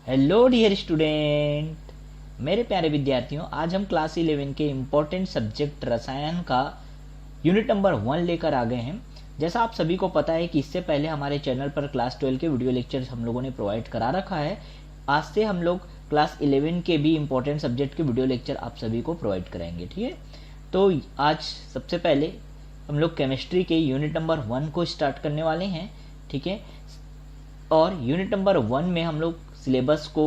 Hello dear student, मेरे प्यारे विद्यार्थियों, आज हम क्लास 11 के इम्पोर्टेंट सब्जेक्ट रसायन का यूनिट नंबर 1 लेकर आ गए हैं। जैसा आप सभी को पता है कि इससे पहले हमारे चैनल पर क्लास 12 के वीडियो लेक्चर्स हम लोगों ने प्रोवाइड करा रखा है। आज से हम लोग क्लास 11 के भी इम्पोर्टेंट सब्जेक्ट के वीडियो लेक्चर आप सभी को प्रोवाइड कराएंगे। ठीक है, तो आज सबसे पहले हम लोग केमिस्ट्री के यूनिट नंबर 1 को स्टार्ट करने वाले हैं। ठीक है, और यूनिट नंबर 1 में हम लोग सिलेबस को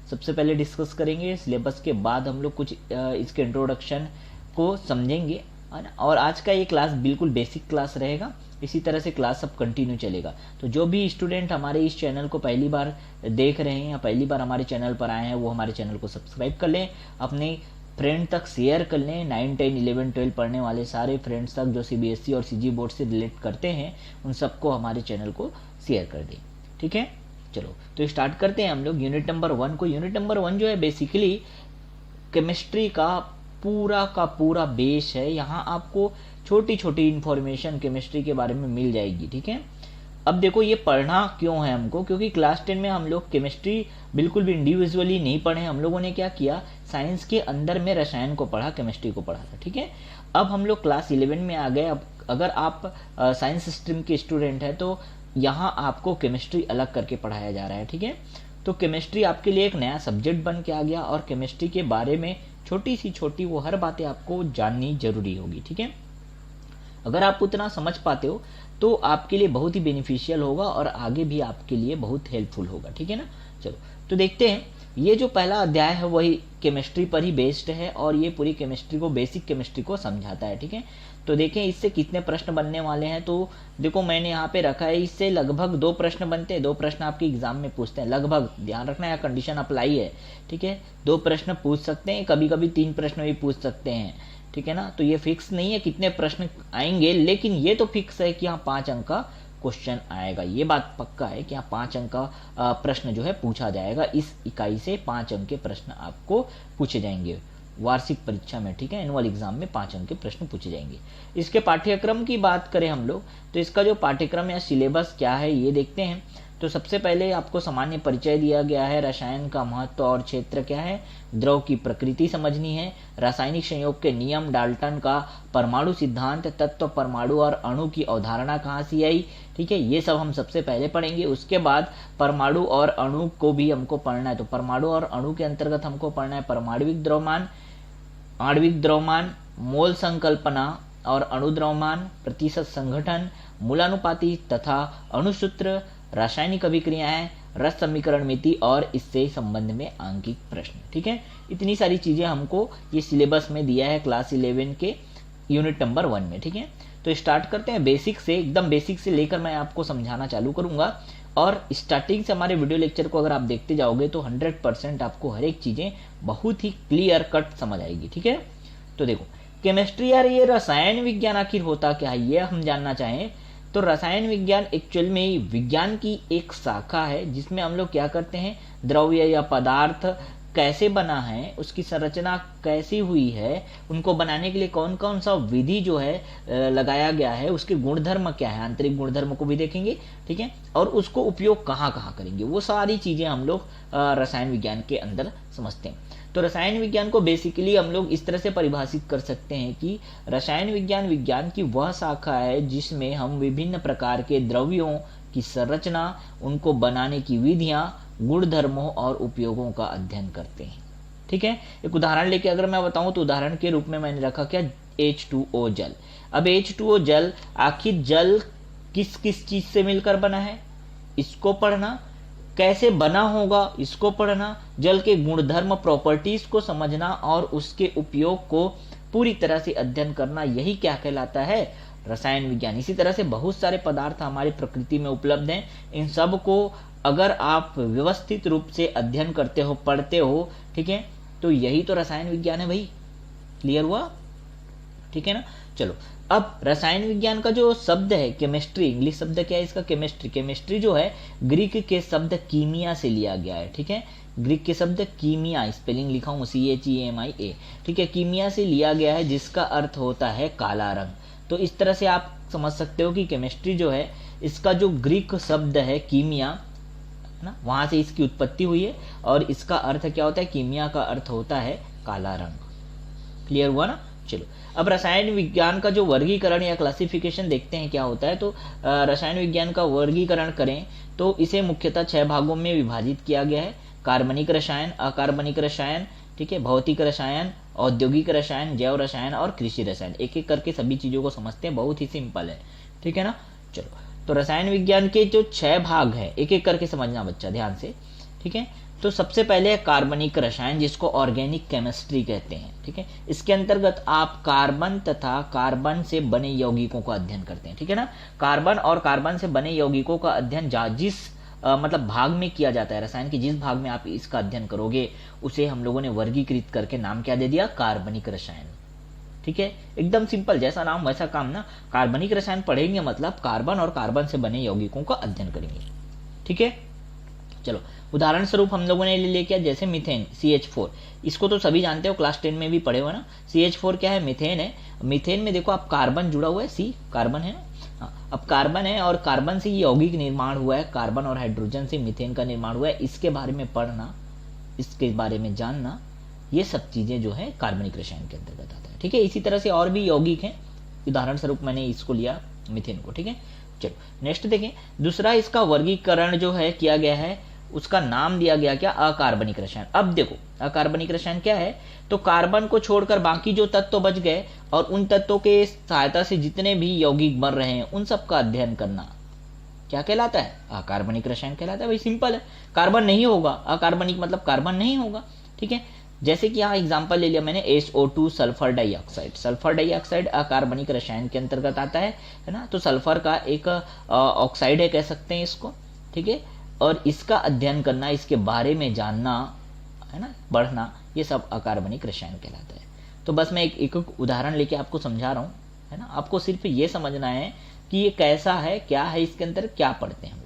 सबसे पहले डिस्कस करेंगे। सिलेबस के बाद हम लोग कुछ इसके इंट्रोडक्शन को समझेंगे, है ना। और आज का ये क्लास बिल्कुल बेसिक क्लास रहेगा। इसी तरह से क्लास सब कंटिन्यू चलेगा। तो जो भी स्टूडेंट हमारे इस चैनल को पहली बार देख रहे हैं या पहली बार हमारे चैनल पर आए हैं, वो हमारे चैनल को सब्सक्राइब कर लें, अपने फ्रेंड तक शेयर कर लें। 9, 10, 11, 12 पढ़ने वाले सारे फ्रेंड्स तक जो सीबीएसई और सीजी बोर्ड से रिलेट करते हैं, उन सबको हमारे चैनल को शेयर कर दें। ठीक है, चलो तो स्टार्ट करते हैं हम लोग यूनिट नंबर 1 को। यूनिट नंबर 1 जो है बेसिकली केमिस्ट्री का पूरा बेस है। यहाँ आपको छोटी छोटी इंफॉर्मेशन केमिस्ट्री के बारे में मिल जाएगी। ठीक है, अब देखो ये पढ़ना क्यों है हमको, क्योंकि क्लास 10 में हम लोग केमिस्ट्री बिल्कुल भी इंडिविजुअली नहीं पढ़े। हम लोगों ने क्या किया, साइंस के अंदर में रसायन को पढ़ा, केमिस्ट्री को पढ़ा था। ठीक है, अब हम लोग क्लास 11 में आ गए। अब अगर आप साइंस स्ट्रीम के स्टूडेंट हैं तो यहाँ आपको केमिस्ट्री अलग करके पढ़ाया जा रहा है। ठीक है, तो केमिस्ट्री आपके लिए एक नया सब्जेक्ट बन के आ गया और केमिस्ट्री के बारे में छोटी सी छोटी वो हर बातें आपको जाननी जरूरी होगी। ठीक है, अगर आप उतना समझ पाते हो तो आपके लिए बहुत ही बेनिफिशियल होगा और आगे भी आपके लिए बहुत हेल्पफुल होगा। ठीक है ना, चलो तो देखते हैं। ये जो पहला अध्याय है वही केमिस्ट्री पर ही बेस्ड है और ये पूरी केमिस्ट्री को, बेसिक केमिस्ट्री को समझाता है। ठीक है, तो देखें इससे कितने प्रश्न बनने वाले हैं। तो देखो मैंने यहाँ पे रखा है, इससे लगभग 2 प्रश्न बनते हैं। 2 प्रश्न आपके एग्जाम में पूछते हैं, लगभग ध्यान रखना है, कंडीशन अप्लाई है। ठीक है, 2 प्रश्न पूछ सकते हैं, कभी कभी 3 प्रश्न भी पूछ सकते हैं। ठीक है ना, तो ये फिक्स नहीं है कितने प्रश्न आएंगे, लेकिन ये तो फिक्स है कि यहाँ 5 अंक का क्वेश्चन आएगा। ये बात पक्का है कि यहाँ 5 अंक का प्रश्न जो है पूछा जाएगा। इस इकाई से 5 अंक के प्रश्न आपको पूछे जाएंगे वार्षिक परीक्षा में। ठीक है, एनुअल एग्जाम में 5 अंक के प्रश्न पूछे जाएंगे। इसके पाठ्यक्रम की बात करें हम लोग, तो इसका जो पाठ्यक्रम या सिलेबस क्या है ये देखते हैं। तो सबसे पहले आपको सामान्य परिचय दिया गया है। रसायन का महत्व और क्षेत्र क्या है, द्रव की प्रकृति समझनी है, रासायनिक संयोग के नियम, डाल्टन का परमाणु सिद्धांत, तत्व, परमाणु और अणु की अवधारणा कहाँ से आई। ठीक है, ये सब हम सबसे पहले पढ़ेंगे। उसके बाद परमाणु और अणु को भी हमको पढ़ना है। तो परमाणु और अणु के अंतर्गत हमको पढ़ना है परमाणविक द्रव्यमान, आणविक द्रव्यमान, मोल संकल्पना और अणु द्रव्यमान, प्रतिशत संघटन, मूलानुपाती तथा अणुसूत्र, रासायनिक अभिक्रियाएं, रस समीकरण मिति और इससे संबंध में आंकिक प्रश्न। ठीक है, इतनी सारी चीजें हमको ये सिलेबस में दिया है क्लास 11 के यूनिट नंबर 1 में। ठीक है, तो स्टार्ट करते हैं बेसिक से। एकदम बेसिक से लेकर मैं आपको समझाना चालू करूंगा और स्टार्टिंग से हमारे वीडियो लेक्चर को अगर आप देखते जाओगे तो 100% आपको हर एक चीजें बहुत ही क्लियर कट समझ आएगी। ठीक है, तो देखो केमिस्ट्री यार, ये रसायन विज्ञान आखिर होता क्या है ये हम जानना चाहें तो रसायन विज्ञान एक्चुअल में विज्ञान की एक शाखा है जिसमें हम लोग क्या करते हैं, द्रव्य या पदार्थ कैसे बना है, उसकी संरचना कैसी हुई है, उनको बनाने के लिए कौन कौन सा विधि जो है लगाया गया है, उसके गुणधर्म क्या है, आंतरिक गुणधर्म को भी देखेंगे। ठीक है, और उसको उपयोग कहाँ कहाँ करेंगे, वो सारी चीजें हम लोग रसायन विज्ञान के अंदर समझते हैं। तो रसायन विज्ञान को बेसिकली हम लोग इस तरह से परिभाषित कर सकते हैं कि रसायन विज्ञान विज्ञान की वह शाखा है जिसमें हम विभिन्न प्रकार के द्रव्यों की संरचना, उनको बनाने की विधियां, गुणधर्मों और उपयोगों का अध्ययन करते हैं। ठीक है, एक उदाहरण लेके अगर मैं बताऊं तो उदाहरण के रूप में मैंने रखा क्या, H2O जल। अब H2O जल, आखिर जल किस किस चीज से मिलकर बना है इसको पढ़ना, कैसे बना होगा इसको पढ़ना, जल के गुणधर्म प्रॉपर्टीज को समझना और उसके उपयोग को पूरी तरह से अध्ययन करना, यही क्या कहलाता है, रसायन विज्ञान। इसी तरह से बहुत सारे पदार्थ हमारी प्रकृति में उपलब्ध हैं। इन सब को अगर आप व्यवस्थित रूप से अध्ययन करते हो, पढ़ते हो, ठीक है, तो यही तो रसायन विज्ञान है भाई। क्लियर हुआ? ठीक है ना, चलो अब रसायन विज्ञान का जो शब्द है केमिस्ट्री, इंग्लिश शब्द क्या है इसका, केमिस्ट्री। केमिस्ट्री जो है ग्रीक के शब्द कीमिया से लिया गया है। ठीक है, ग्रीक के शब्द कीमिया, स्पेलिंग लिखा हूं CHEMIA। ठीक है, कीमिया से लिया गया है जिसका अर्थ होता है काला रंग। तो इस तरह से आप समझ सकते हो कि केमिस्ट्री जो है इसका जो ग्रीक शब्द है कीमिया, है ना, वहां से इसकी उत्पत्ति हुई है। और इसका अर्थ क्या होता है, कीमिया का अर्थ होता है काला रंग। क्लियर हुआ ना। चलो अब रसायन विज्ञान का जो वर्गीकरण या क्लासिफिकेशन देखते हैं क्या होता है। तो रसायन विज्ञान का वर्गीकरण करें तो इसे मुख्यतः 6 भागों में विभाजित किया गया है। कार्बनिक रसायन, अकार्बनिक रसायन, ठीक है, भौतिक रसायन, औद्योगिक रसायन, जैव रसायन और कृषि रसायन। एक एक करके सभी चीजों को समझते हैं, बहुत ही सिंपल है, ठीक है ना। चलो तो रसायन विज्ञान के जो 6 भाग है एक एक करके समझना बच्चा ध्यान से, ठीक है। तो सबसे पहले है कार्बनिक रसायन, जिसको ऑर्गेनिक केमिस्ट्री कहते हैं, ठीक है। इसके अंतर्गत आप कार्बन तथा कार्बन से बने यौगिकों का अध्ययन करते हैं, ठीक है ना। कार्बन और कार्बन से बने यौगिकों का अध्ययन जिस मतलब भाग में किया जाता है, रसायन के जिस भाग में आप इसका अध्ययन करोगे उसे हम लोगों ने वर्गीकृत करके नाम क्या दे दिया, कार्बनिक रसायन, ठीक है। एकदम सिंपल, जैसा नाम वैसा काम ना। कार्बनिक रसायन पढ़ेंगे मतलब कार्बन और कार्बन से बने यौगिकों का अध्ययन करेंगे, ठीक है। चलो उदाहरण स्वरूप हम लोगों ने ले लिया क्या, जैसे मीथेन CH4, इसको तो सभी जानते हो, क्लास 10 में भी पढ़े हो ना। CH4 क्या है, मीथेन है। मीथेन में देखो आप कार्बन जुड़ा हुआ है, C कार्बन है ना। हाँ, अब कार्बन है और कार्बन से यौगिक निर्माण हुआ है, कार्बन और हाइड्रोजन से मीथेन का निर्माण हुआ है। इसके बारे में पढ़ना, इसके बारे में जानना, ये सब चीजें जो है कार्बनिक रसायन के अंतर्गत आता है, ठीक है। इसी तरह से और भी यौगिक हैं, उदाहरण स्वरूप मैंने इसको लिया मीथेन को, ठीक है। चलो नेक्स्ट देखें, दूसरा इसका वर्गीकरण जो है किया गया है, उसका नाम दिया गया क्या, अकार्बनिक रसायन। अब देखो अकार्बनिक रसायन क्या है, तो कार्बन को छोड़कर बाकी जो तत्व बच गए और उन तत्वों के सहायता से जितने भी यौगिक बन रहे हैं उन सब का अध्ययन करना क्या कहलाता है, अकार्बनिक रसायन कहलाता है। भाई सिंपल है, कार्बन नहीं होगा, अकार्बनिक मतलब कार्बन नहीं होगा, ठीक है। जैसे कि यहाँ एग्जांपल ले लिया मैंने SO2 sulphur dioxide. Sulphur dioxide अकार्बनिक रसायन के अंतर्गत आता है ना। तो सल्फर का एक ऑक्साइड है कह सकते हैं इसको, ठीक है। और इसका अध्ययन करना, इसके बारे में जानना, है ना, बढ़ना, ये सब अकार्बनिक रसायन कहलाता है। तो बस मैं एक उदाहरण लेके आपको समझा रहा हूँ, है ना। आपको सिर्फ ये समझना है कि ये कैसा है, क्या है, इसके अंदर क्या पढ़ते हैं हम लोग।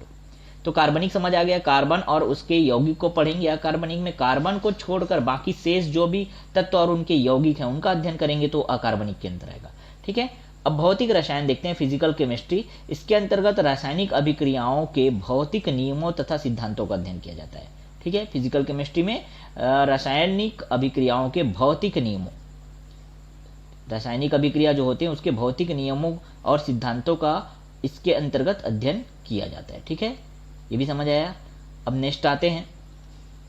तो कार्बनिक समझ आ गया, कार्बन और उसके यौगिक को पढ़ेंगे। अकार्बनिक में कार्बन को छोड़कर बाकी शेष जो भी तत्व और उनके यौगिक हैं उनका अध्ययन करेंगे, तो अकार्बनिक के अंदर आएगा, ठीक है। अब भौतिक रसायन देखते हैं, फिजिकल केमिस्ट्री। इसके अंतर्गत रासायनिक अभिक्रियाओं के भौतिक नियमों तथा सिद्धांतों का अध्ययन किया जाता है, ठीक है। फिजिकल केमिस्ट्री में रासायनिक अभिक्रियाओं के भौतिक नियमों, रासायनिक अभिक्रिया जो होते हैं उसके भौतिक नियमों और सिद्धांतों का इसके अंतर्गत अध्ययन किया जाता है, ठीक है। ये भी समझ आया। अब नेक्स्ट आते हैं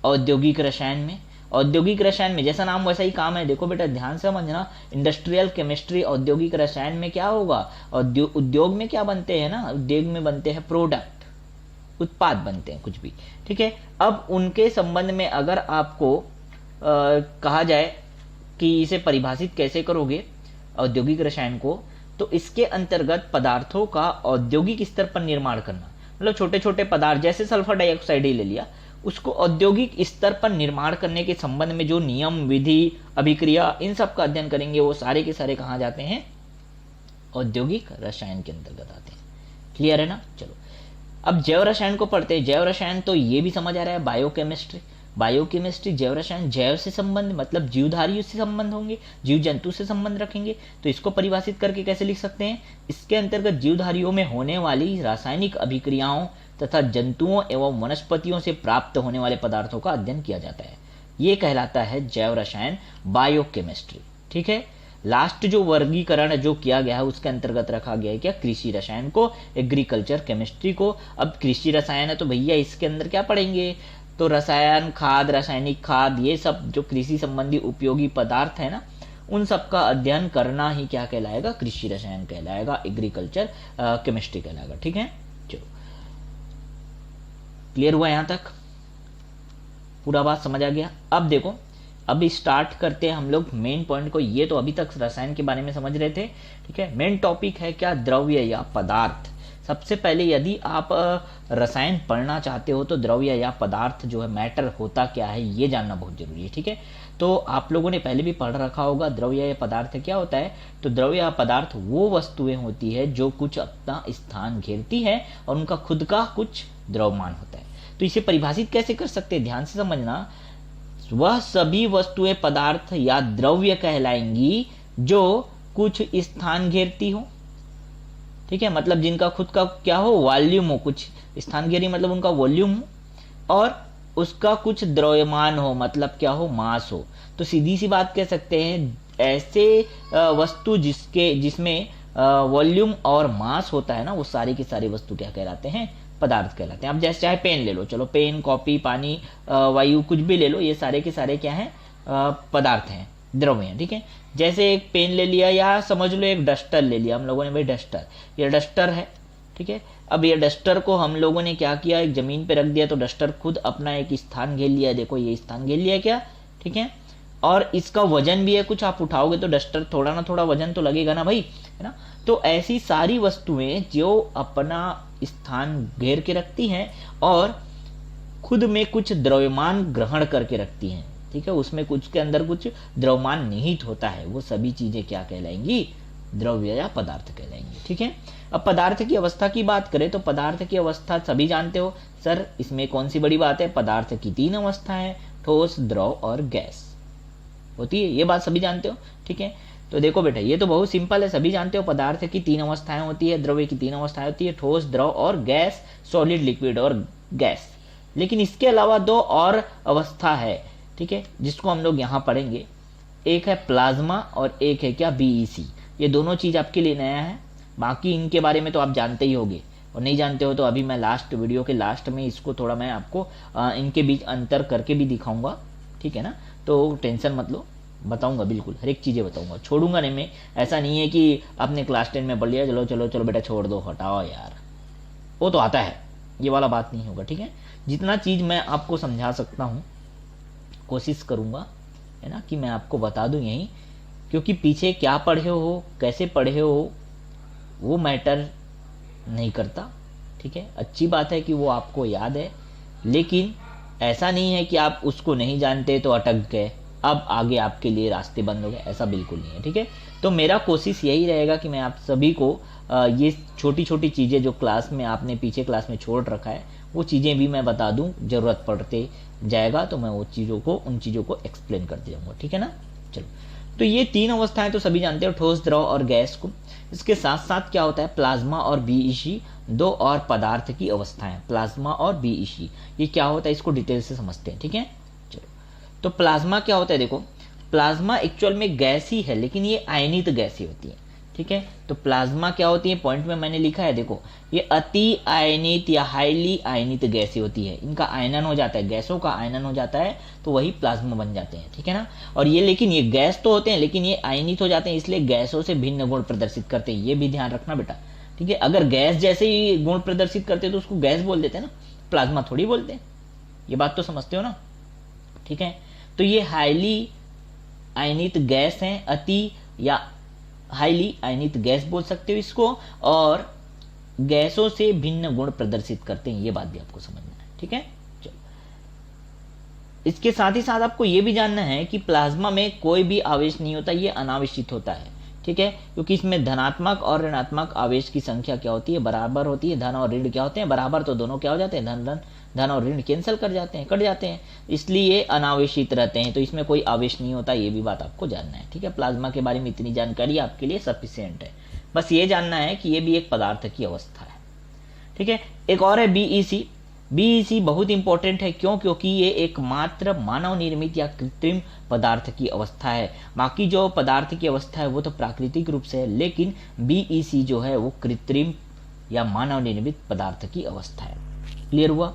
औद्योगिक रसायन में। औद्योगिक रसायन में जैसा नाम वैसा ही काम है। देखो बेटा ध्यान से समझना, इंडस्ट्रियल केमिस्ट्री औद्योगिक रसायन में क्या होगा, उद्योग में क्या बनते हैं ना, उद्योग में बनते हैं प्रोडक्ट, उत्पाद बनते हैं कुछ भी, ठीक है। अब उनके संबंध में अगर आपको कहा जाए कि इसे परिभाषित कैसे करोगे औद्योगिक रसायन को, तो इसके अंतर्गत पदार्थों का औद्योगिक स्तर पर निर्माण करना, मतलब छोटे छोटे पदार्थ जैसे सल्फर डाइऑक्साइड ही ले लिया, उसको औद्योगिक स्तर पर निर्माण करने के संबंध में जो नियम, विधि, अभिक्रिया, इन सब का अध्ययन करेंगे, वो सारे के सारे कहाँ जाते हैं, औद्योगिक रसायन के अंतर्गत आते हैं। क्लियर है ना। चलो अब जैव रसायन को पढ़ते हैं। जैव रसायन तो ये भी समझ आ रहा है, बायोकेमिस्ट्री। बायोकेमिस्ट्री जैव रसायन, जैव से संबंध मतलब जीवधारियों से संबंध होंगे, जीव जंतु से संबंध रखेंगे। तो इसको परिभाषित करके कैसे लिख सकते हैं, इसके अंतर्गत जीवधारियों में होने वाली रासायनिक अभिक्रियाओं तथा जंतुओं एवं वनस्पतियों से प्राप्त होने वाले पदार्थों का अध्ययन किया जाता है। ये कहलाता है जैव रसायन, बायोकेमिस्ट्री, ठीक है। लास्ट जो वर्गीकरण जो किया गया है उसके अंतर्गत रखा गया है क्या, कृषि रसायन को, एग्रीकल्चर केमिस्ट्री को। अब कृषि रसायन है तो भैया इसके अंदर क्या पढ़ेंगे, तो रसायन, खाद, रासायनिक खाद, ये सब जो कृषि संबंधी उपयोगी पदार्थ है ना, उन सब का अध्ययन करना ही क्या कहलाएगा, कृषि रसायन कहलाएगा, एग्रीकल्चर केमिस्ट्री कहलाएगा, ठीक है। चलो क्लियर हुआ यहां तक, पूरा बात समझ आ गया। अब देखो, अब स्टार्ट करते हैं हम लोग मेन पॉइंट को। ये तो अभी तक रसायन के बारे में समझ रहे थे, ठीक है। मेन टॉपिक है क्या, द्रव्य या पदार्थ। सबसे पहले यदि आप रसायन पढ़ना चाहते हो तो द्रव्य या पदार्थ जो है, मैटर होता क्या है, ये जानना बहुत जरूरी है, ठीक है। तो आप लोगों ने पहले भी पढ़ रखा होगा द्रव्य या पदार्थ क्या होता है। तो द्रव्य या पदार्थ वो वस्तुएं होती है जो कुछ अपना स्थान घेरती है और उनका खुद का कुछ द्रव्यमान होता है। तो इसे परिभाषित कैसे कर सकते हैं, ध्यान से समझना। वह सभी वस्तुएं पदार्थ या द्रव्य कहलाएंगी जो कुछ स्थान घेरती हो, ठीक है, मतलब जिनका खुद का क्या हो, वॉल्यूम हो, कुछ स्थान घेरी मतलब उनका वॉल्यूम हो, और उसका कुछ द्रव्यमान हो, मतलब क्या हो, मास हो। तो सीधी सी बात कह सकते हैं ऐसे वस्तु जिसमें वॉल्यूम और मास होता है ना, वो सारी की सारी वस्तु क्या कहलाते हैं, पदार्थ कहलाते हैं। अब जैसे चाहे पेन ले लो, चलो पेन, कॉपी, पानी, वायु, कुछ भी ले लो, ये सारे के सारे क्या हैं, पदार्थ हैं, द्रव्य हैं। ठीक है, जैसे एक पेन ले लिया या समझ लो एक डस्टर ले लिया हम लोगों ने, भाई डस्टर, ये डस्टर है। ठीक है, अब ये डस्टर को हम लोगों ने क्या किया, एक जमीन पे रख दिया तो डस्टर खुद अपना एक स्थान घेर लिया। देखो ये स्थान घेर लिया क्या, ठीक है, और इसका वजन भी है कुछ, आप उठाओगे तो डस्टर थोड़ा ना थोड़ा वजन तो लगेगा ना भाई, है ना। तो ऐसी सारी वस्तुएं जो अपना स्थान घेर के रखती हैं और खुद में कुछ द्रव्यमान ग्रहण करके रखती हैं, ठीक है, उसमें कुछ के अंदर कुछ द्रव्यमान निहित होता है, वो सभी चीजें क्या कहलाएंगी, द्रव्य या पदार्थ कहलाएंगे। ठीक है, अब पदार्थ की अवस्था की बात करें तो पदार्थ की अवस्था सभी जानते हो सर, इसमें कौन सी बड़ी बात है, पदार्थ की 3 अवस्थाएं, ठोस, द्रव और गैस होती है, ये बात सभी जानते हो। ठीक है, तो देखो बेटा ये तो बहुत सिंपल है, सभी जानते हो पदार्थ की 3 अवस्थाएं होती है, द्रव्य की 3 अवस्थाएं होती है, ठोस, द्रव और गैस, सॉलिड, लिक्विड और गैस। लेकिन इसके अलावा 2 और अवस्था है, ठीक है, जिसको हम लोग यहाँ पढ़ेंगे। एक है प्लाज्मा और एक है क्या, बीईसी। ये दोनों चीज आपके लिए नया है, बाकी इनके बारे में तो आप जानते ही होंगे, और नहीं जानते हो तो अभी मैं लास्ट वीडियो के लास्ट में इसको थोड़ा मैं आपको इनके बीच अंतर करके भी दिखाऊंगा। ठीक है ना, तो टेंशन मत लो, बताऊंगा, बिल्कुल हर एक चीजें बताऊंगा, छोड़ूंगा नहीं मैं। ऐसा नहीं है कि आपने क्लास 10 में पढ़ लिया, चलो चलो चलो बेटा छोड़ दो, हटाओ यार, वो तो आता है, ये वाला बात नहीं होगा। ठीक है, जितना चीज मैं आपको समझा सकता हूँ कोशिश करूंगा, है ना, कि मैं आपको बता दूं यही, क्योंकि पीछे क्या पढ़े हो, कैसे पढ़े हो, वो मैटर नहीं करता। ठीक है, अच्छी बात है कि वो आपको याद है, लेकिन ऐसा नहीं है कि आप उसको नहीं जानते तो अटक गए, अब आगे आपके लिए रास्ते बंद हो गए, ऐसा बिल्कुल नहीं है। ठीक है, तो मेरा कोशिश यही रहेगा कि मैं आप सभी को ये छोटी छोटी चीज़ें जो क्लास में आपने पीछे क्लास में छोड़ रखा है, वो चीज़ें भी मैं बता दूं, जरूरत पड़ते जाएगा तो मैं वो चीज़ों को, उन चीज़ों को एक्सप्लेन करते जाऊंगा। ठीक है ना, चलो, तो ये 3 अवस्थाएं तो सभी जानते हो, ठोस, द्रव और गैस को। इसके साथ साथ क्या होता है, प्लाज्मा और बीईसी, 2 और पदार्थ की अवस्थाएं, प्लाज्मा और बीईसी, ये क्या होता है इसको डिटेल से समझते हैं। ठीक है, चलो, तो प्लाज्मा क्या होता है, देखो प्लाज्मा एक्चुअल में गैस ही है, लेकिन ये आयनित गैस ही होती है। ठीक है, तो प्लाज्मा क्या होती है, पॉइंट में मैंने लिखा है, देखो ये अति आयनित या हाईली आयनित गैसें होती है, इनका आयनन हो जाता है, गैसों का आयनन हो जाता है तो वही प्लाज्मा बन जाते हैं। ठीक है ना, और ये, लेकिन ये गैस तो होते हैं लेकिन ये आयनित हो जाते हैं, इसलिए गैसों से भिन्न गुण प्रदर्शित करते हैं, ये भी ध्यान रखना बेटा। ठीक है, अगर गैस जैसे ही गुण प्रदर्शित करते तो उसको गैस बोल देते हैं ना, प्लाज्मा थोड़ी बोलते हैं, ये बात तो समझते हो ना। ठीक है, तो ये हाईली आयनित गैस है, अति या हाईली आयनित गैस बोल सकते हो इसको, और गैसों से भिन्न गुण प्रदर्शित करते हैं, ये बात भी आपको समझना है। ठीक है, चलो, इसके साथ ही साथ आपको ये भी जानना है कि प्लाज्मा में कोई भी आवेश नहीं होता, ये अनावेशित होता है। ठीक है, क्योंकि इसमें धनात्मक और ऋणात्मक आवेश की संख्या क्या होती है, बराबर होती है। धन और ऋण क्या होते हैं, बराबर, तो दोनों क्या हो जाते हैं, धन धन, धन और ऋण कैंसिल कर जाते हैं, कट जाते हैं, इसलिए अनावेशित रहते हैं, तो इसमें कोई आवेश नहीं होता, ये भी बात आपको जानना है। ठीक है, प्लाज्मा के बारे में इतनी जानकारी आपके लिए सफिशिएंट है, बस ये जानना है कि ये भी एक पदार्थ की अवस्था है। ठीक है, एक और है बीईसी। बीईसी बहुत इंपॉर्टेंट है, क्यों, क्योंकि ये एकमात्र मानव निर्मित या कृत्रिम पदार्थ की अवस्था है। बाकी जो पदार्थ की अवस्था है वो तो प्राकृतिक रूप से है, लेकिन बीईसी जो है वो कृत्रिम या मानव निर्मित पदार्थ की अवस्था है। क्लियर हुआ।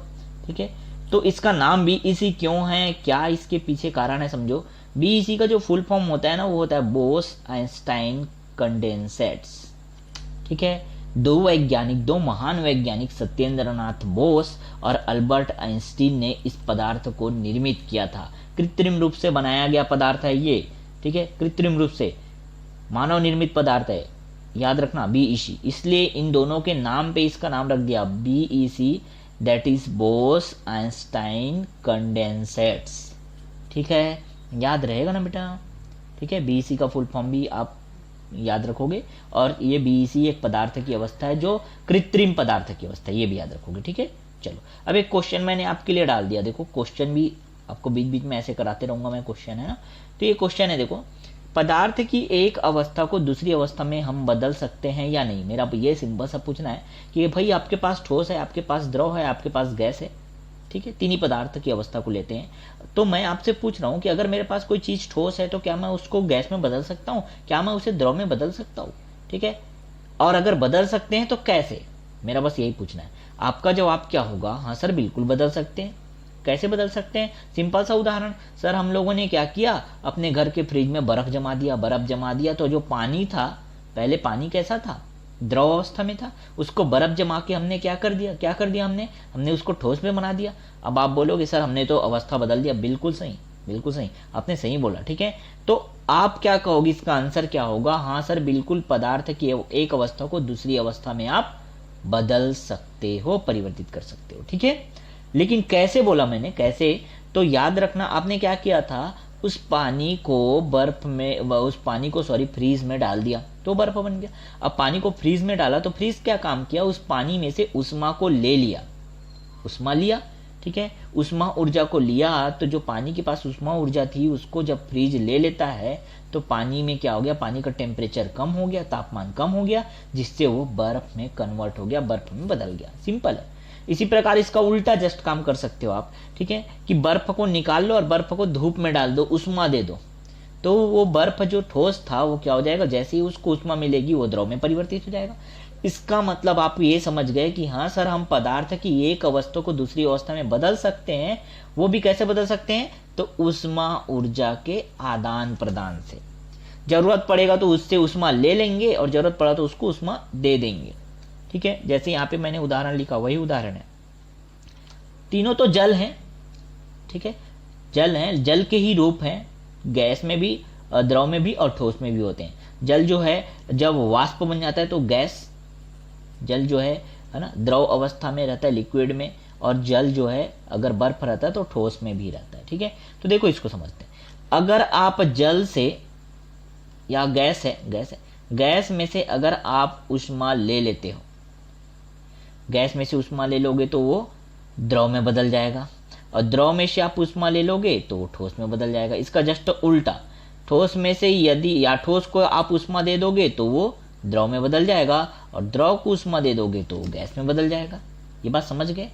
ठीक है, तो इसका नाम बीईसी क्यों है, क्या इसके पीछे कारण है, समझो। बीईसी का जो फुल फॉर्म होता है ना, वो होता है बोस आइंस्टाइन कंडेंसेट्स। ठीक है, दो महान वैज्ञानिक सत्येंद्रनाथ बोस और अल्बर्ट आइंस्टीन ने इस पदार्थ को निर्मित किया था। कृत्रिम रूप से बनाया गया पदार्थ है ये। ठीक है, कृत्रिम रूप से मानव निर्मित पदार्थ है, याद रखना, बीईसी, इसलिए इन दोनों के नाम पे इसका नाम रख दिया BEC, that is Bose Einstein condensates. ठीक है, याद रहेगा ना बेटा। ठीक है, बीईसी का फुल फॉर्म भी आप याद रखोगे, और ये बीईसी एक पदार्थ की अवस्था है जो कृत्रिम पदार्थ की अवस्था है, ये भी याद रखोगे। ठीक है, चलो, अब एक क्वेश्चन मैंने आपके लिए डाल दिया, देखो क्वेश्चन भी आपको बीच बीच में ऐसे कराते रहूंगा मैं, क्वेश्चन है ना। तो ये क्वेश्चन है, देखो, पदार्थ की एक अवस्था को दूसरी अवस्था में हम बदल सकते हैं या नहीं। मेरा ये सिंपल सा पूछना है कि भाई आपके पास ठोस है, आपके पास द्रव है, आपके पास गैस है, ठीक है, तीन ही पदार्थ की अवस्था को लेते हैं। तो मैं आपसे पूछ रहा हूं कि अगर मेरे पास कोई चीज ठोस है तो क्या मैं उसको गैस में बदल सकता हूं, क्या मैं उसे द्रव में बदल सकता हूं? ठीक है, और अगर बदल सकते हैं तो कैसे? मेरा बस यही पूछना है। आपका जवाब क्या होगा? हाँ सर, बिल्कुल बदल सकते हैं। कैसे बदल सकते हैं? सिंपल सा उदाहरण, सर हम लोगों ने क्या किया, अपने घर के फ्रिज में बर्फ जमा दिया, तो जो पानी था, पहले पानी कैसा था, द्रव अवस्था में था, उसको बर्फ जमा के हमने क्या कर दिया हमने उसको ठोस में बना दिया। अब आप बोलोगे सर हमने तो अवस्था बदल दिया। बिल्कुल सही, बिल्कुल सही, आपने सही बोला। ठीक है, तो आप क्या कहोगे, इसका आंसर क्या होगा? हाँ सर, बिल्कुल पदार्थ की एक अवस्था को दूसरी अवस्था में आप बदल सकते हो, परिवर्तित कर सकते हो। ठीक है, लेकिन कैसे बोला मैंने, कैसे? तो याद रखना, आपने क्या किया था, उस पानी को फ्रीज में डाल दिया तो बर्फ बन गया। अब पानी को फ्रीज में डाला तो फ्रीज क्या काम किया, उस पानी में से उष्मा को ले लिया, उष्मा लिया। ठीक है, उष्मा ऊर्जा को लिया, तो जो पानी के पास उष्मा ऊर्जा थी उसको जब फ्रीज ले लेता है तो पानी में क्या हो गया, पानी का टेम्परेचर कम हो गया, तापमान कम हो गया, जिससे वो बर्फ में कन्वर्ट हो गया, बर्फ में बदल गया। सिंपल है। इसी प्रकार इसका उल्टा जस्ट काम कर सकते हो आप। ठीक है, कि बर्फ को निकाल लो और बर्फ को धूप में डाल दो, उष्मा दे दो, तो वो बर्फ जो ठोस था वो क्या हो जाएगा, जैसे ही उसको उष्मा मिलेगी वो द्रव में परिवर्तित हो जाएगा। इसका मतलब आप ये समझ गए कि हाँ सर, हम पदार्थ की एक अवस्था को दूसरी अवस्था में बदल सकते हैं। वो भी कैसे बदल सकते हैं? तो उष्मा ऊर्जा के आदान प्रदान से। जरूरत पड़ेगा तो उससे उष्मा ले लेंगे और जरूरत पड़ा तो उसको उष्मा दे देंगे। ठीक है, जैसे यहाँ पे मैंने उदाहरण लिखा वही उदाहरण है। तीनों तो जल हैं। ठीक है, जल हैं, जल के ही रूप हैं, गैस में भी, द्रव में भी और ठोस में भी होते हैं। जल जो है जब वाष्प बन जाता है तो गैस, जल जो है ना, द्रव अवस्था में रहता है, लिक्विड में, और जल जो है अगर बर्फ रहता है तो ठोस में भी रहता है। ठीक है, तो देखो इसको समझते हैं। अगर आप जल से, या गैस में से अगर आप उष्मा ले लेते हो, गैस में से उष्मा ले लोगे तो वो द्रव में बदल जाएगा, और द्रव में से आप उष्मा ले लोगे तो वो ठोस में बदल जाएगा। इसका जस्ट उल्टा, ठोस में से यदि, या ठोस को आप उष्मा दे दोगे तो वो द्रव में बदल जाएगा, और द्रव को उष्मा दे दोगे तो वो गैस में बदल जाएगा। ये बात समझ गए?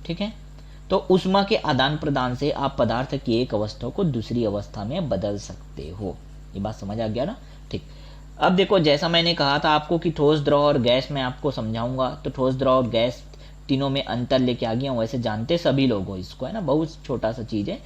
ठीक है, तो उष्मा के आदान प्रदान से आप पदार्थ की एक अवस्था को दूसरी अवस्था में बदल सकते हो। ये बात समझ आ गया ना? ठीक, अब देखो, जैसा मैंने कहा था आपको कि ठोस, द्रव और गैस में आपको समझाऊंगा, तो ठोस, द्रव और गैस तीनों में अंतर लेके आ गया हूं। वैसे जानते सभी लोग हो इसको, है ना, बहुत छोटा सा चीज है,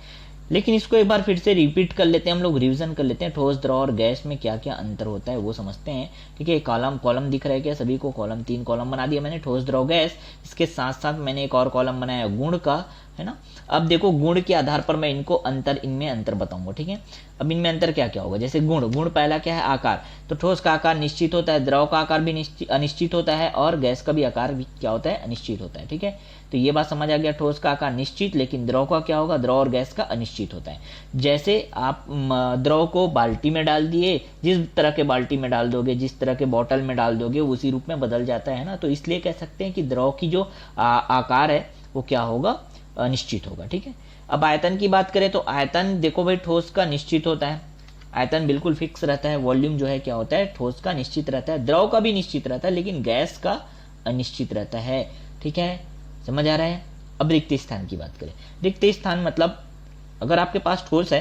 लेकिन इसको एक बार फिर से रिपीट कर लेते हैं, हम लोग रिवीजन कर लेते हैं। ठोस, द्रव और गैस में क्या क्या अंतर होता है वो समझते हैं। ठीक है, कॉलम दिख रहा है क्या सभी को? कॉलम, 3 कॉलम बना दिया मैंने, ठोस, द्रव, गैस। इसके साथ साथ मैंने एक और कॉलम बनाया गुण का, है ना। अब देखो, गुण के आधार पर मैं इनमें अंतर बताऊंगा। ठीक है, अब इनमें अंतर क्या क्या होगा? जैसे गुण पहला क्या है? आकार। तो ठोस का आकार निश्चित होता है, द्रव का आकार भी अनिश्चित होता है, और गैस का भी आकार भी क्या होता है? अनिश्चित होता है। ठीक है, तो ये बात समझ आ गया। ठोस का आकार निश्चित, लेकिन द्रव का क्या होगा? द्रव और गैस का अनिश्चित होता है। जैसे आप द्रव को बाल्टी में डाल दिए, जिस तरह के बाल्टी में डाल दोगे, जिस तरह के बॉटल में डाल दोगे, उसी रूप में बदल जाता है ना। तो इसलिए कह सकते हैं कि द्रव की जो आकार है वो क्या होगा? अनिश्चित होगा। ठीक है, अब आयतन की बात करें तो आयतन देखो भाई, ठोस का निश्चित होता है, आयतन बिल्कुल फिक्स रहता है। वॉल्यूम जो है क्या होता है? ठोस का निश्चित रहता है। द्रव का भी निश्चित रहता है, लेकिन गैस का अनिश्चित रहता है। ठीक है, समझ आ रहा है? अब रिक्त स्थान की बात करें। रिक्त स्थान मतलब, अगर आपके पास ठोस है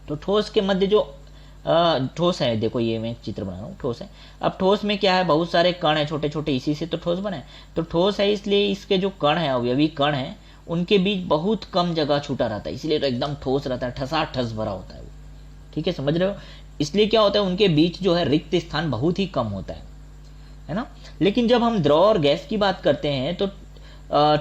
तो ठोस के मध्य जो ठोस है, देखो ये मैं चित्र बना रहा हूँ, ठोस है। अब ठोस में क्या है? बहुत सारे कण है, छोटे छोटे, इसी से तो ठोस बना है। तो ठोस है इसलिए इसके जो कण है, अवयवी कण है, उनके बीच बहुत कम जगह छूटा रहता है, इसलिए तो एकदम ठोस रहता है, ठसाठस भरा होता है वो। ठीक है, समझ रहे हो? इसलिए क्या होता है, उनके बीच जो है रिक्त स्थान बहुत ही कम होता है ना। लेकिन जब हम द्रव और गैस की बात करते हैं तो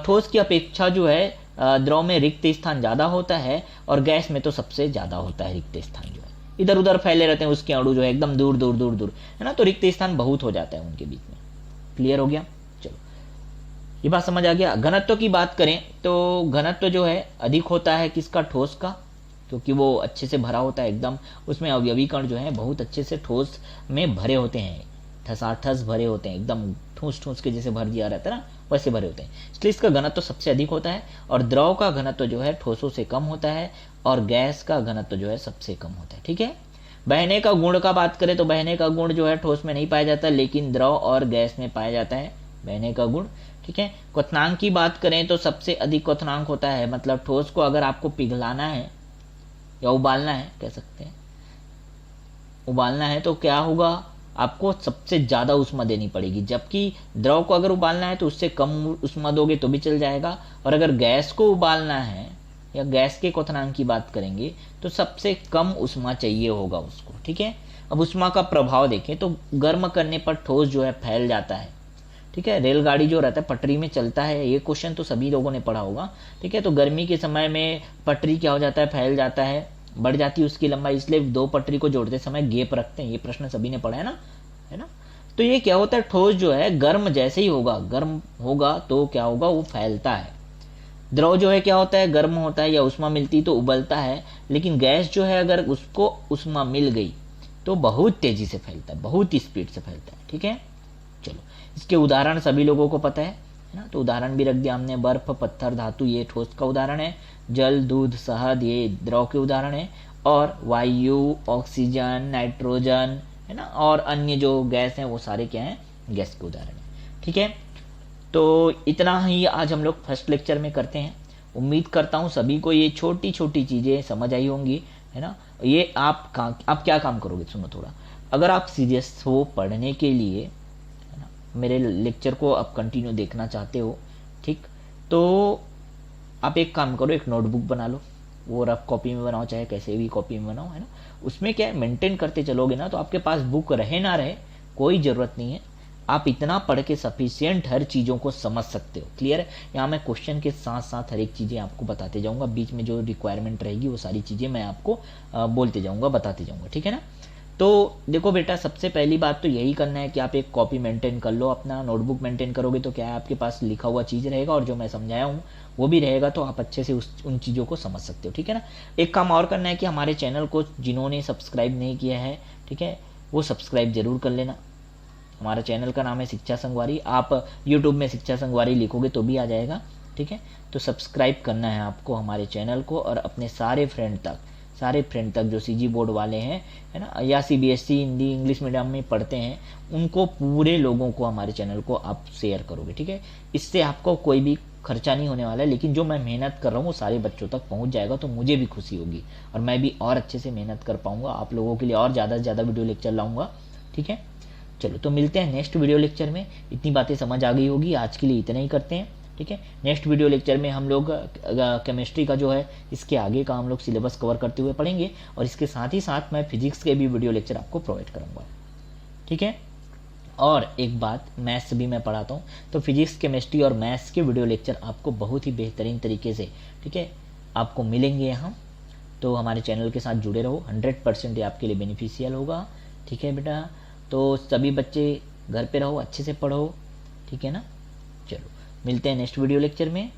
ठोस की अपेक्षा जो है द्रव में रिक्त स्थान ज्यादा होता है, और गैस में तो सबसे ज्यादा होता है रिक्त स्थान जो है, इधर उधर फैले रहते हैं उसके अणु जो है एकदम दूर दूर दूर दूर, है ना। तो रिक्त स्थान बहुत हो जाता है उनके बीच में। क्लियर हो गया? चलो, ये बात समझ आ गया। घनत्व की बात करें तो घनत्व जो है अधिक होता है किसका? ठोस का, क्योंकि वो अच्छे से भरा होता है एकदम, उसमें अवयवी कण जो है बहुत अच्छे से ठोस में भरे होते हैं, ठसाठस भरे होते हैं, एकदम ठूस ठूस के जैसे भर दिया रहता है ना, वैसे भरे होते हैं, इसलिए इसका घनत्व सबसे अधिक होता है। और द्रव का घनत्व जो है ठोसों से कम होता है, और गैस का घनत्व जो है सबसे कम होता है। ठीक है, बहने का गुण का बात करें तो बहने का गुण जो है ठोस में नहीं पाया जाता, लेकिन द्रव और गैस में पाया जाता है बहने का गुण। ठीक है। क्वथनांक की बात करें तो सबसे अधिक क्वथनांक होता है, मतलब ठोस को अगर आपको पिघलाना है या उबालना है, कह सकते हैं उबालना है, तो क्या होगा, आपको सबसे ज्यादा ऊष्मा देनी पड़ेगी। जबकि द्रव को अगर उबालना है तो उससे कम ऊष्मा दोगे तो भी चल जाएगा। और अगर गैस को उबालना है या गैस के क्वथनांक की बात करेंगे तो सबसे कम ऊष्मा चाहिए होगा उसको, ठीक है। अब ऊष्मा का प्रभाव देखें तो गर्म करने पर ठोस जो है फैल जाता है, ठीक है। रेलगाड़ी जो रहता है पटरी में चलता है, ये क्वेश्चन तो सभी लोगों ने पढ़ा होगा, ठीक है। तो गर्मी के समय में पटरी क्या हो जाता है, फैल जाता है, बढ़ जाती है उसकी लंबाई, इसलिए दो पटरी को जोड़ते समय गैप रखते हैं। ये प्रश्न सभी ने पढ़ा है ना। तो ये क्या होता है, ठोस जो है गर्म जैसे ही होगा, गर्म होगा तो क्या होगा, वो फैलता है। द्रव जो है क्या होता है, गर्म होता है या ऊष्मा मिलती तो उबलता है, लेकिन गैस जो है अगर उसको ऊष्मा मिल गई तो बहुत तेजी से फैलता है, बहुत ही स्पीड से फैलता है, ठीक है। चलो, इसके उदाहरण सभी लोगों को पता है ना, तो उदाहरण भी रख दिया हमने। बर्फ, पत्थर, धातु ये ठोस का उदाहरण है। जल, दूध, शहद ये द्रव के उदाहरण है। और वायु, ऑक्सीजन, नाइट्रोजन, है ना, और अन्य जो गैस हैं वो सारे क्या हैं, गैस के उदाहरण है, ठीक है। तो इतना ही आज हम लोग फर्स्ट लेक्चर में करते हैं। उम्मीद करता हूँ सभी को ये छोटी छोटी चीजें समझ आई होंगी, है ना। ये आप क्या काम करोगे, सुनो थोड़ा, अगर आप सीरियस हो पढ़ने के लिए, है ना, मेरे लेक्चर को आप कंटिन्यू देखना चाहते हो, ठीक, तो आप एक काम करो, एक नोटबुक बना लो, वो रफ कॉपी में बनाओ चाहे कैसे भी कॉपी में बनाओ, है ना। उसमें क्या है, मेंटेन करते चलोगे ना, तो आपके पास बुक रहे ना रहे कोई जरूरत नहीं है, आप इतना पढ़ के सफिशियंट हर चीज़ों को समझ सकते हो। क्लियर है। यहाँ मैं क्वेश्चन के साथ साथ हर एक चीज़ें आपको बताते जाऊंगा, बीच में जो रिक्वायरमेंट रहेगी वो सारी चीज़ें मैं आपको बोलते जाऊंगा, बताते जाऊंगा, ठीक है ना। तो देखो बेटा, सबसे पहली बात तो यही करना है कि आप एक कॉपी मेंटेन कर लो, अपना नोटबुक मेंटेन करोगे तो क्या है, आपके पास लिखा हुआ चीज़ रहेगा और जो मैं समझाया हूँ वो भी रहेगा, तो आप अच्छे से उन चीज़ों को समझ सकते हो, ठीक है ना। एक काम और करना है कि हमारे चैनल को जिन्होंने सब्सक्राइब नहीं किया है, ठीक है, वो सब्सक्राइब जरूर कर लेना। हमारा चैनल का नाम है शिक्षा संगवारी, आप यूट्यूब में शिक्षा संगवारी लिखोगे तो भी आ जाएगा, ठीक है। तो सब्सक्राइब करना है आपको हमारे चैनल को, और अपने सारे फ्रेंड तक जो सीजी बोर्ड वाले हैं, है ना, या सीबीएसई हिंदी इंग्लिश मीडियम में पढ़ते हैं, उनको पूरे लोगों को हमारे चैनल को आप शेयर करोगे, ठीक है। इससे आपको कोई भी खर्चा नहीं होने वाला है, लेकिन जो मैं मेहनत कर रहा हूँ वो सारे बच्चों तक पहुंच जाएगा, तो मुझे भी खुशी होगी और मैं भी और अच्छे से मेहनत कर पाऊंगा, आप लोगों के लिए और ज़्यादा से ज़्यादा वीडियो लेक्चर लाऊंगा, ठीक है। चलो, तो मिलते हैं नेक्स्ट वीडियो लेक्चर में। इतनी बातें समझ आ गई होगी, आज के लिए इतना ही करते हैं, ठीक है। नेक्स्ट वीडियो लेक्चर में हम लोग केमिस्ट्री का जो है इसके आगे का हम लोग सिलेबस कवर करते हुए पढ़ेंगे, और इसके साथ ही साथ मैं फिजिक्स के भी वीडियो लेक्चर आपको प्रोवाइड करूंगा, ठीक है। और एक बात, मैथ्स भी मैं पढ़ाता हूँ, तो फिजिक्स, केमिस्ट्री और मैथ्स के वीडियो लेक्चर आपको बहुत ही बेहतरीन तरीके से, ठीक है, आपको मिलेंगे यहाँ। तो हमारे चैनल के साथ जुड़े रहो, 100% ये आपके लिए बेनिफिशियल होगा, ठीक है बेटा। तो सभी बच्चे घर पे रहो, अच्छे से पढ़ो, ठीक है ना। चलो, मिलते हैं नेक्स्ट वीडियो लेक्चर में।